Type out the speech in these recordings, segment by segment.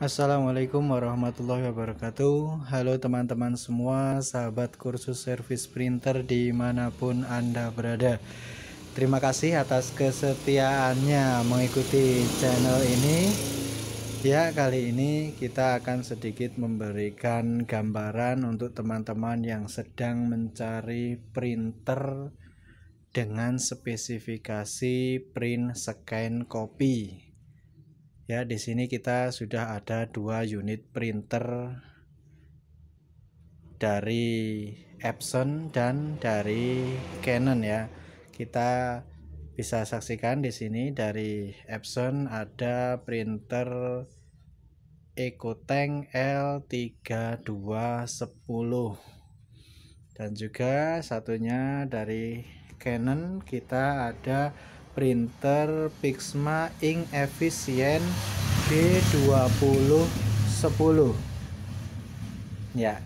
Assalamualaikum warahmatullahi wabarakatuh. Halo teman-teman semua, sahabat kursus servis printer dimanapun Anda berada. Terima kasih atas kesetiaannya mengikuti channel ini. Ya, kali ini kita akan sedikit memberikan gambaran untuk teman-teman yang sedang mencari printer dengan spesifikasi print scan copy. Ya, di sini kita sudah ada 2 unit printer dari Epson dan dari Canon ya. Kita bisa saksikan di sini dari Epson ada printer EcoTank L3210 dan juga satunya dari Canon kita ada printer Pixma Ink Efficient G2010 ya.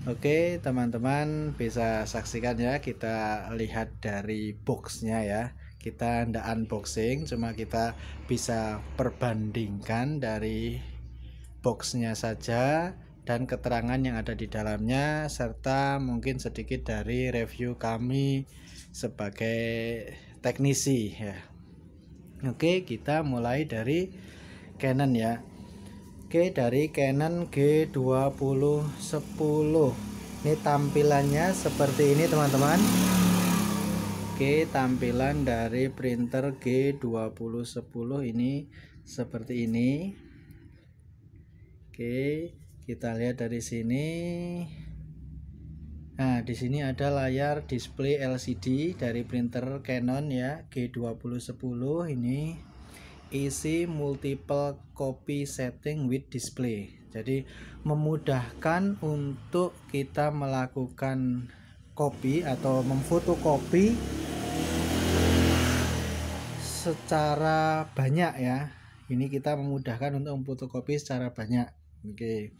Oke teman-teman, bisa saksikan ya, kita lihat dari boxnya ya. Kita ndak unboxing, cuma kita bisa perbandingkan dari boxnya saja dan keterangan yang ada di dalamnya, serta mungkin sedikit dari review kami sebagai teknisi ya. Oke, kita mulai dari Canon ya. Oke, dari Canon G2010. Ini tampilannya seperti ini teman-teman. Oke, tampilan dari printer G2010 ini seperti ini. Oke, kita lihat dari sini. Nah, di sini ada layar display LCD dari printer Canon ya, G2010 ini. Isi multiple copy setting with display. Jadi memudahkan untuk kita melakukan copy atau memfotokopi secara banyak ya. Ini kita memudahkan untuk memfotokopi secara banyak. Oke.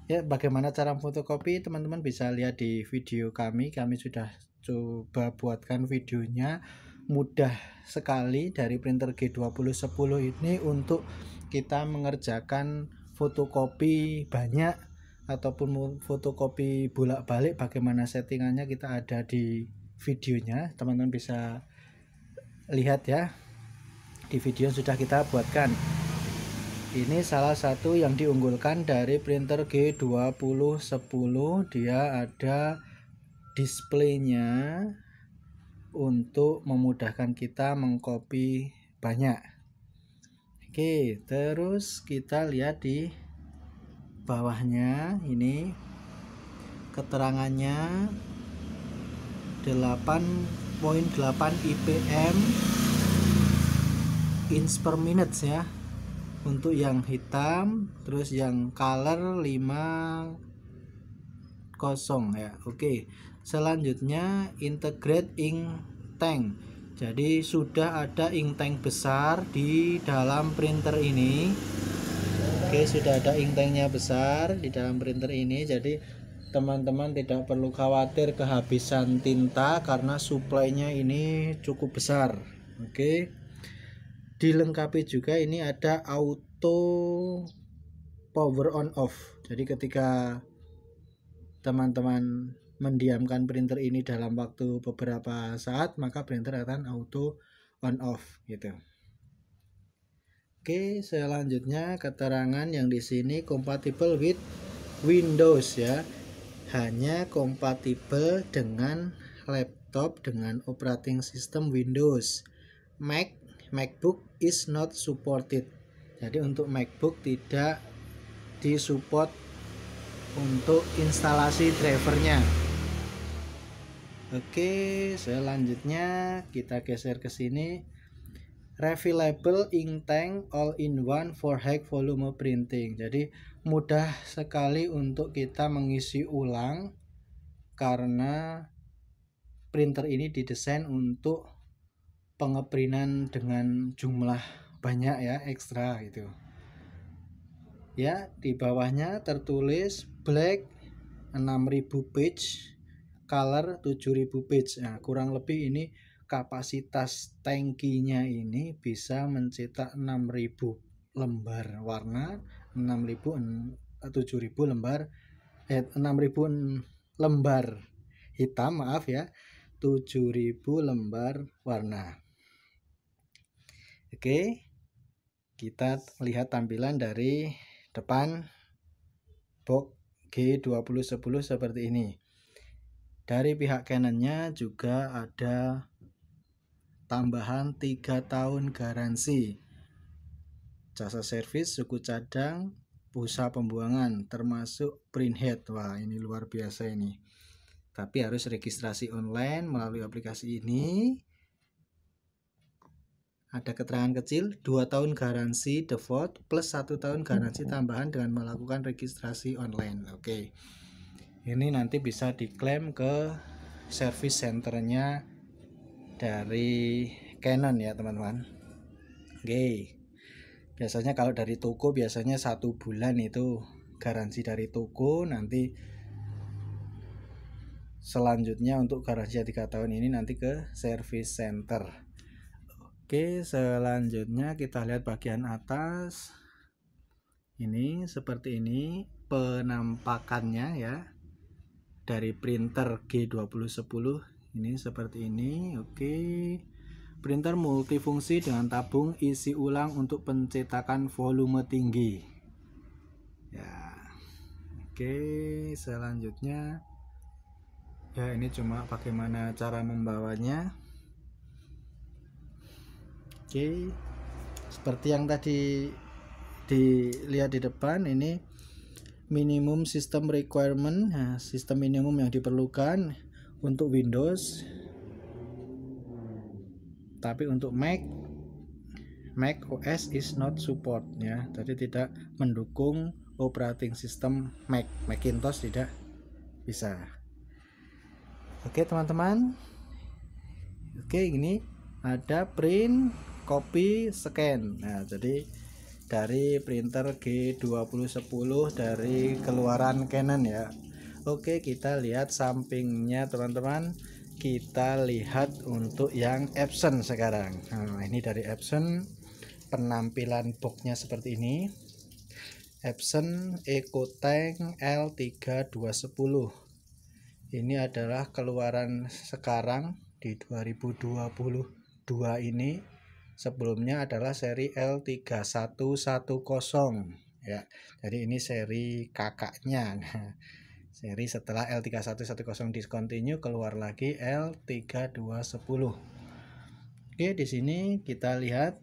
Ya, bagaimana cara memfotokopi? Teman-teman bisa lihat di video kami. Kami sudah coba buatkan videonya. Mudah sekali dari printer G2010 ini untuk kita mengerjakan fotokopi banyak ataupun fotokopi bolak-balik. Bagaimana settingannya kita ada di videonya. Teman-teman bisa lihat ya di video yang sudah kita buatkan. Ini salah satu yang diunggulkan dari printer G2010. Dia ada displaynya untuk memudahkan kita mengcopy banyak. Oke, terus kita lihat di bawahnya ini keterangannya 8.8 IPM inch per minute ya untuk yang hitam, terus yang color 50 ya. Oke, selanjutnya integrate ink tank. Jadi sudah ada ink tank besar di dalam printer ini. Oke, sudah ada ink tanknya besar di dalam printer ini. Jadi teman-teman tidak perlu khawatir kehabisan tinta karena suplainya ini cukup besar. Oke, dilengkapi juga ini ada auto power on off. Jadi ketika teman-teman mendiamkan printer ini dalam waktu beberapa saat, maka printer akan auto on off gitu. Oke, selanjutnya keterangan yang di sini compatible with Windows ya. Hanya kompatibel dengan laptop dengan operating system Windows. MacBook is not supported. Jadi untuk MacBook tidak disupport untuk instalasi drivernya. Oke, selanjutnya kita geser ke sini. Refillable ink tank all-in-one for high volume printing. Jadi mudah sekali untuk kita mengisi ulang karena printer ini didesain untuk pengeprinan dengan jumlah banyak ya, ekstra gitu. Ya, di bawahnya tertulis black 6000 page, color 7000 page. Nah, kurang lebih ini kapasitas tangkinya ini bisa mencetak 6000 lembar warna, 7.000 lembar 6.000 lembar hitam, maaf ya, 7.000 lembar warna. Oke, kita lihat tampilan dari depan box G2010 seperti ini. Dari pihak Canon-nya juga ada tambahan 3 tahun garansi, jasa servis, suku cadang, pulsa pembuangan, termasuk printhead. Wah, ini luar biasa ini. Tapi harus registrasi online melalui aplikasi ini. Ada keterangan kecil, 2 tahun garansi default plus 1 tahun garansi tambahan dengan melakukan registrasi online. Oke. Ini nanti bisa diklaim ke service centernya dari Canon ya teman-teman. Oke. Biasanya kalau dari toko biasanya 1 bulan itu garansi dari toko, nanti selanjutnya untuk garansi 3 tahun ini nanti ke service center. Oke, selanjutnya kita lihat bagian atas. Ini seperti ini penampakannya ya. Dari printer G2010 ini seperti ini. Oke, printer multifungsi dengan tabung isi ulang untuk pencetakan volume tinggi ya. Oke, selanjutnya ya, ini cuma bagaimana cara membawanya. Oke, seperti yang tadi dilihat di depan, ini minimum system requirement. Nah, sistem minimum yang diperlukan untuk Windows, tapi untuk Mac OS is not support ya, jadi tidak mendukung operating system Macintosh, tidak bisa. Oke teman-teman, oke, ini ada print, copy, scan. Nah, jadi dari printer G2010 dari keluaran Canon ya. Oke, kita lihat sampingnya teman-teman. Kita lihat untuk yang Epson sekarang. Nah, ini dari Epson, penampilan boxnya seperti ini. Epson EcoTank L3210. Ini adalah keluaran sekarang di 2022 ini. Sebelumnya adalah seri L3110 ya. Jadi ini seri kakaknya. Seri setelah L3110 discontinue, keluar lagi L3210. Oke, di sini kita lihat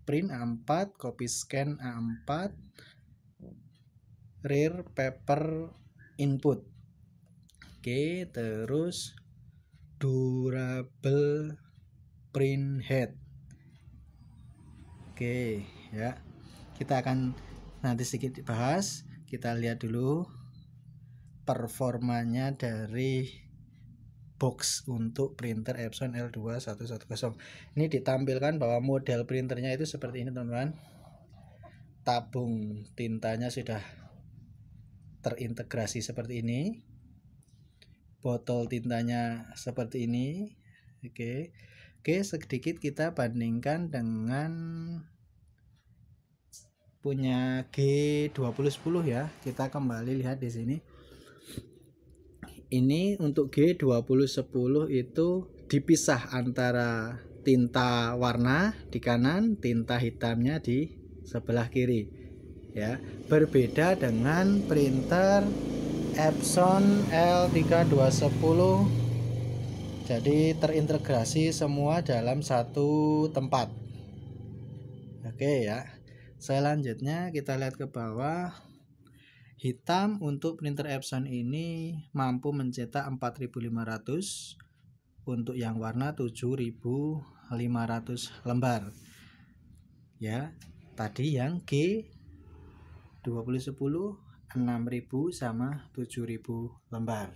print A4, copy scan A4, rear paper input. Oke, terus durable print head. Oke ya, kita akan nanti sedikit bahas. Kita lihat dulu performanya dari box untuk printer Epson L2110. Ini ditampilkan bahwa model printernya itu seperti ini teman-teman. Tabung tintanya sudah terintegrasi seperti ini. Botol tintanya seperti ini. Oke, sedikit kita bandingkan dengan punya G2010 ya. Kita kembali lihat di sini. Ini untuk G2010 itu dipisah antara tinta warna di kanan, tinta hitamnya di sebelah kiri ya. Berbeda dengan printer Epson L3210, jadi terintegrasi semua dalam satu tempat. Oke ya. Selanjutnya kita lihat ke bawah. Hitam untuk printer Epson ini mampu mencetak 4.500, untuk yang warna 7.500 lembar ya. Tadi yang G2010 6.000 sama 7.000 lembar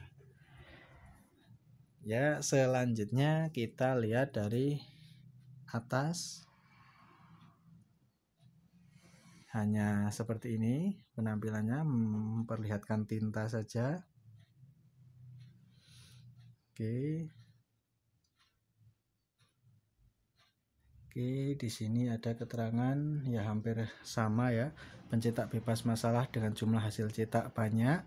ya. Selanjutnya kita lihat dari atas. Hanya seperti ini penampilannya, memperlihatkan tinta saja. Oke. Oke, di sini ada keterangan ya hampir sama ya. Pencetak bebas masalah dengan jumlah hasil cetak banyak,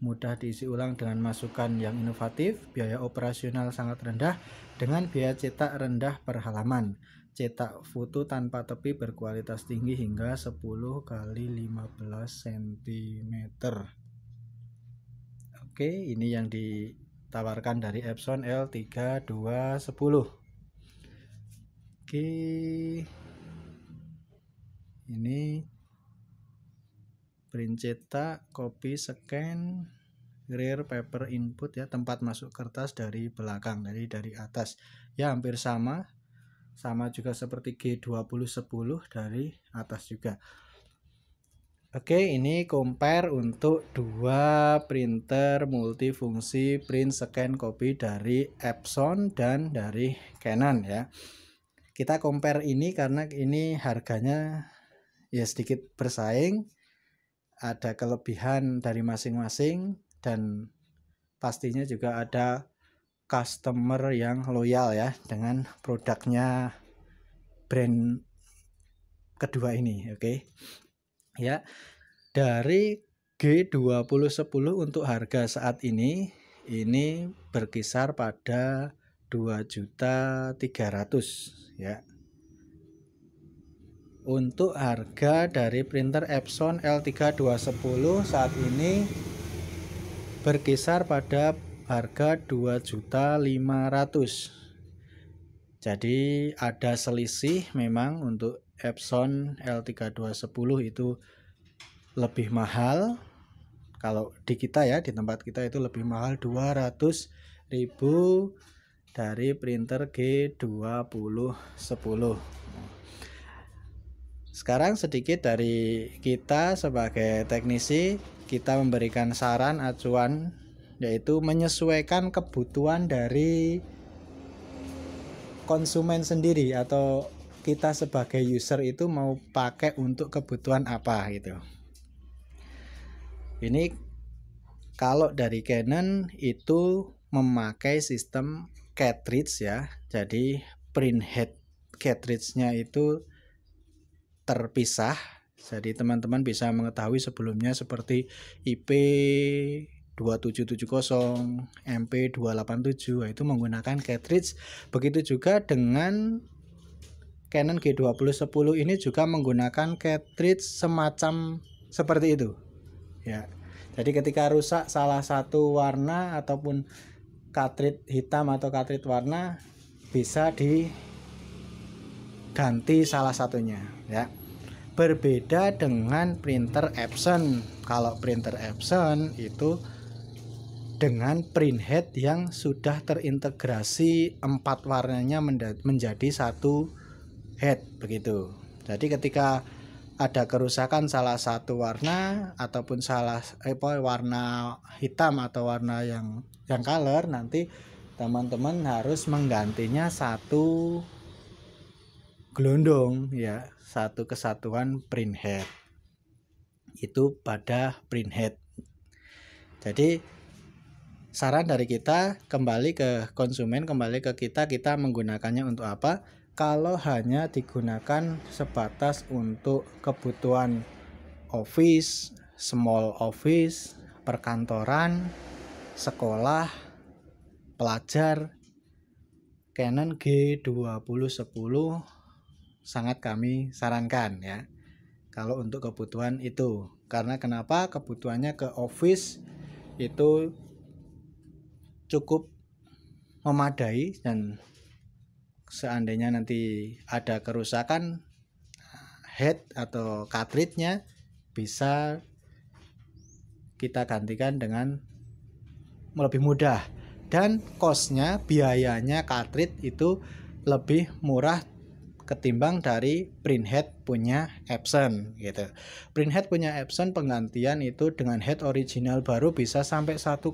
mudah diisi ulang dengan masukan yang inovatif, biaya operasional sangat rendah dengan biaya cetak rendah per halaman. Cetak foto tanpa tepi berkualitas tinggi hingga 10 kali 15 cm. Oke, ini yang ditawarkan dari Epson L3210. Oke, ini print cetak, copy, scan, rear paper input ya, tempat masuk kertas dari belakang, dari atas ya, hampir sama juga seperti G2010 dari atas juga. Oke, ini compare untuk dua printer multifungsi print scan copy dari Epson dan dari Canon ya. Kita compare ini karena ini harganya ya sedikit bersaing, ada kelebihan dari masing-masing, dan pastinya juga ada customer yang loyal ya dengan produknya brand kedua ini. Oke. Ya, dari G2010 untuk harga saat ini berkisar pada 2.300.000 ya. Untuk harga dari printer Epson L3210 saat ini berkisar pada harga 2.500.000. Jadi ada selisih memang untuk Epson L3210 itu lebih mahal. Kalau di kita ya, di tempat kita itu lebih mahal 200.000 dari printer G2010. Sekarang sedikit dari kita sebagai teknisi, kita memberikan saran acuan, yaitu menyesuaikan kebutuhan dari konsumen sendiri atau kita sebagai user itu mau pakai untuk kebutuhan apa gitu. Ini kalau dari Canon itu memakai sistem cartridge ya. Jadi printhead cartridge-nya itu terpisah. Jadi teman-teman bisa mengetahui sebelumnya seperti IP2770, MP287 itu menggunakan cartridge. Begitu juga dengan Canon G2010 ini juga menggunakan cartridge semacam seperti itu. Ya. Jadi ketika rusak salah satu warna ataupun cartridge hitam atau cartridge warna, bisa diganti salah satunya ya. Berbeda dengan printer Epson. Kalau printer Epson itu dengan printhead yang sudah terintegrasi 4 warnanya menjadi satu head begitu. Jadi ketika ada kerusakan salah satu warna ataupun warna hitam atau warna yang color, nanti teman-teman harus menggantinya satu gelondong ya, satu kesatuan printhead. Itu pada printhead. Jadi saran dari kita, kembali ke konsumen, kembali ke kita menggunakannya untuk apa? Kalau hanya digunakan sebatas untuk kebutuhan office, small office, perkantoran, sekolah, pelajar, Canon G2010 sangat kami sarankan ya. Kalau untuk kebutuhan itu, karena kenapa? Kebutuhannya ke office itu cukup memadai, dan seandainya nanti ada kerusakan head atau cartridge-nya, bisa kita gantikan dengan lebih mudah, dan cost-nya, biayanya cartridge itu lebih murah ketimbang dari printhead punya Epson gitu. Printhead punya Epson penggantian itu dengan head original baru bisa sampai 1,2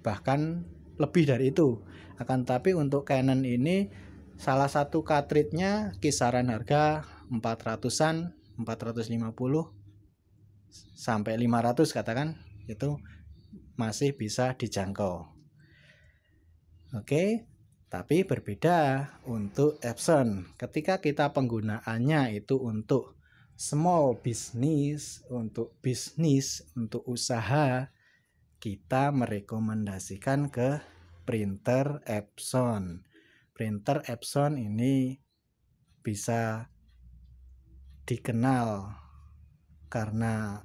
bahkan lebih dari itu. Akan tapi untuk Canon ini salah satu cartridge-nya kisaran harga 400-an, 450 sampai 500 katakan, itu masih bisa dijangkau. Oke. Tapi berbeda untuk Epson. Ketika kita penggunaannya itu untuk small business, untuk bisnis, untuk usaha, kita merekomendasikan ke printer Epson. Printer Epson ini bisa dikenal karena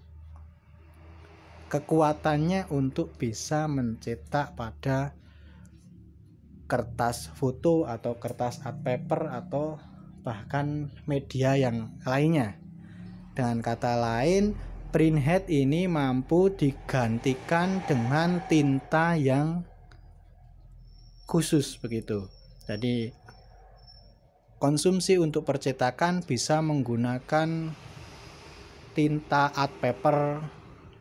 kekuatannya untuk bisa mencetak pada kertas foto atau kertas art paper atau bahkan media yang lainnya. Dengan kata lain, printhead ini mampu digantikan dengan tinta yang khusus begitu. Jadi konsumsi untuk percetakan bisa menggunakan tinta art paper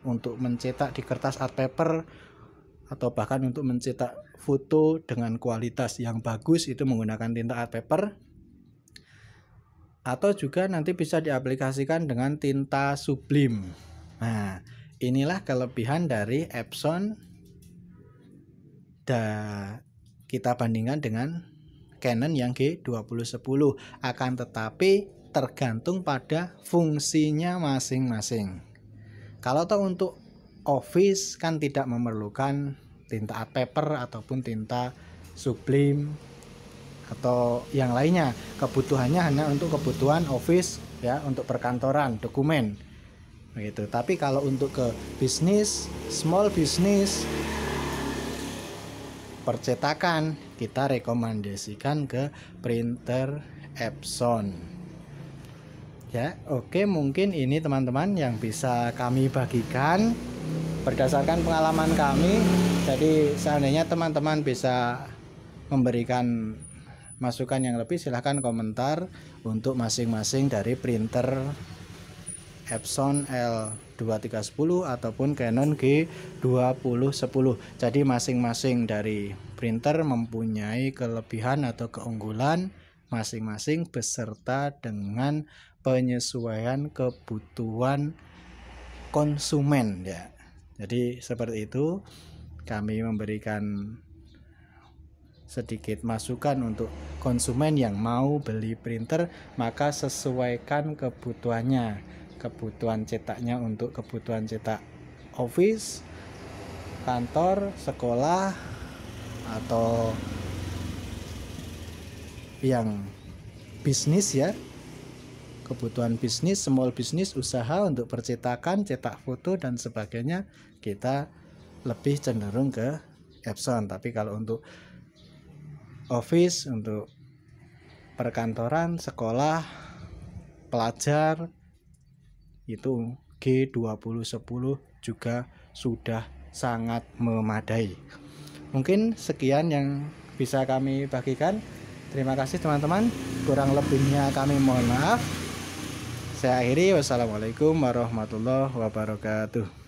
untuk mencetak di kertas art paper, atau bahkan untuk mencetak foto dengan kualitas yang bagus itu menggunakan tinta art paper, atau juga nanti bisa diaplikasikan dengan tinta sublim. Nah, inilah kelebihan dari Epson kita bandingkan dengan Canon yang G2010. Akan tetapi tergantung pada fungsinya masing-masing. Kalau toh untuk office kan tidak memerlukan tinta art paper ataupun tinta sublim atau yang lainnya. Kebutuhannya hanya untuk kebutuhan office ya, untuk perkantoran, dokumen. Begitu. Tapi kalau untuk ke bisnis, small business, percetakan, kita rekomendasikan ke printer Epson. Ya, oke, mungkin ini teman-teman yang bisa kami bagikan berdasarkan pengalaman kami. Jadi seandainya teman-teman bisa memberikan masukan yang lebih, silahkan komentar untuk masing-masing dari printer Epson L2310 ataupun Canon G2010. Jadi masing-masing dari printer mempunyai kelebihan atau keunggulan masing-masing beserta dengan penyesuaian kebutuhan konsumen ya. Jadi seperti itu, kami memberikan sedikit masukan untuk konsumen yang mau beli printer, maka sesuaikan kebutuhannya. Kebutuhan cetaknya untuk kebutuhan cetak office, kantor, sekolah, atau yang bisnis ya, kebutuhan bisnis, small bisnis, usaha untuk percetakan, cetak foto dan sebagainya, kita lebih cenderung ke Epson. Tapi kalau untuk office, untuk perkantoran, sekolah, pelajar, itu G2010 juga sudah sangat memadai. Mungkin sekian yang bisa kami bagikan. Terima kasih teman-teman. Kurang lebihnya kami mohon maaf. Saya akhiri. Wassalamualaikum warahmatullahi wabarakatuh.